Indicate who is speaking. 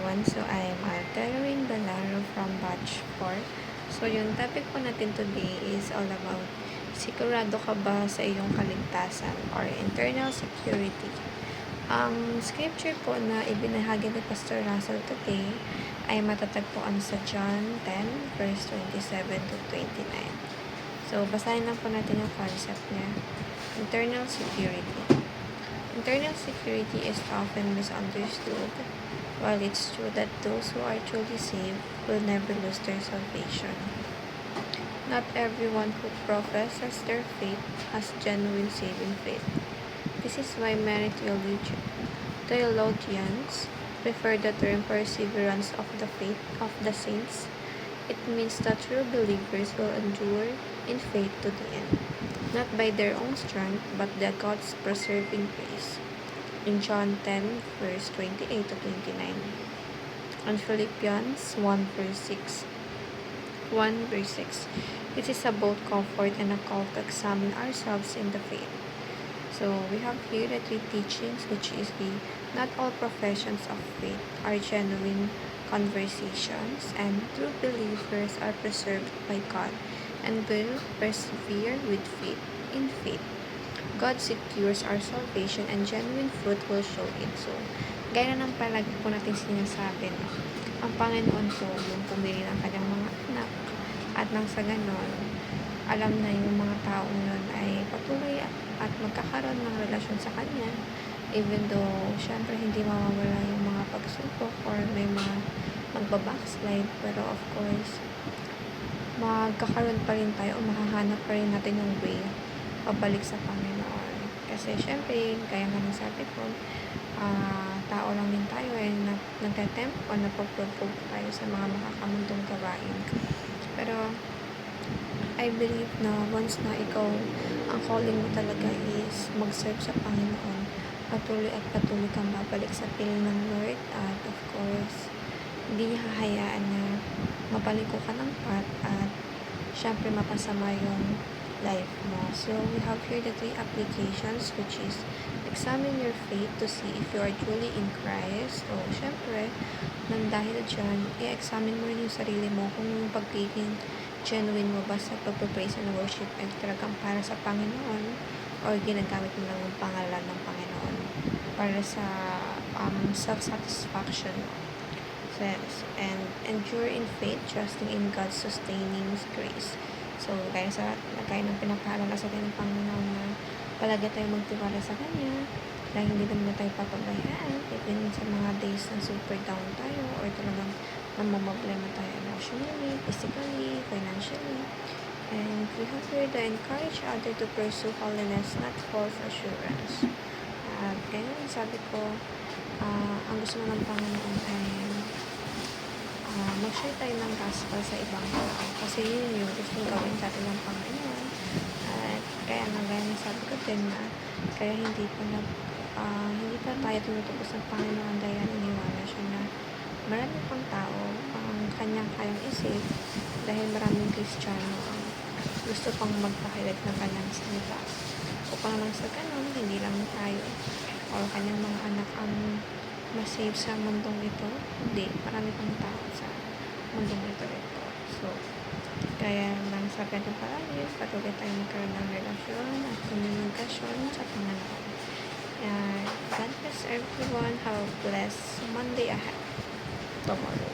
Speaker 1: everyone. So, I'm Alteroin Balaro from Batch 4. So, yung topic po natin today is all about sigurado ka ba sa iyong kaligtasan or internal security. Ang scripture po na ibinahagi ni Pastor Russell today ay matatagpuan sa John 10 verse 27 to 29. So, basahin lang po natin yung concept niya. Internal security. Internal security is often misunderstood. While it's true that those who are truly saved will never lose their salvation, not everyone who professes their faith has genuine saving faith. This is why many theologians prefer the term perseverance of the faith of the saints. It means that true believers will endure in faith to the end, not by their own strength, but by God's preserving grace. In John 10, verse 28 to 29. And Philippians 1, verse 6. It is about comfort and a call to examine ourselves in the faith. So, we have here the three teachings, which is not all professions of faith are genuine conversations, and true believers are preserved by God and will persevere with faith in faith. God secures our salvation and genuine fruit will show it. So, gaya ng palagi po natin sinasabi, no? Ang Panginoon po yung pumili ng kanyang mga anak at nang sa ganon, alam na yung mga taong yun ay patuloy at magkakaroon ng relasyon sa Kanya, even though syempre hindi mawawala yung mga pagsubok or may mga magbabackslide, pero of course magkakaroon pa rin tayo o makahanap pa rin natin yung way pabalik sa Panginoon. Kasi syempre, kaya nga nang sabi ko, tao lang din tayo nagtatempt o napaprovoke tayo sa mga makakamundong gawain. Pero I believe na once na ikaw, ang calling mo talaga is mag-serve sa Panginoon, patuloy at patuloy kang babalik sa piling ng Lord, at of course, hindi niya hahayaan na mapaliko ka ng path at syempre mapasama yung life mo. So, we have here the three applications, which is examine your faith to see if you are truly in Christ. So, syempre, nang dahil dyan, i-examine mo rin yung sarili mo kung yung pagiging genuine mo ba sa pagpapraise and worship ay talagang para sa Panginoon or ginagamit mo lang yung pangalan ng Panginoon para sa self-satisfaction mo. And endure in faith, trusting in God's sustaining grace. So, gaya ng pinapaalala sa atin ng Panginoon na palagi tayo magtiwala sa Kanya dahil hindi naman tayo papabayaan even sa mga days na super down tayo or talagang namamablema tayo emotionally, physically, financially. And we have here to encourage others to pursue holiness, not false assurance. At kaya sabi ko, ang gusto naman ng Panginoon ay mag-share tayo ng gospel sa ibang tao. Kasi yun yung gusto gawin sa atin ng Panginoon. At kaya nagaya sabi ko din na kaya hindi pa tayo tinutubos ng Panginoon dahil naniniwala siya na maraming pang tao ang kanyang kayang isip dahil maraming Kristiyano ang gusto pang magpakilat ng kanyang salita. Upang lang sa ganun, hindi lang tayo o kanyang mga anak ang masave sa mundong ito. Hindi, marami pang tao sa mundong ito. So, kaya lang sabi natin palagi, patuloy tayo magkaroon ng relasyon at komunikasyon sa Panginoon. God bless everyone. Have a blessed Monday ahead. Tomorrow.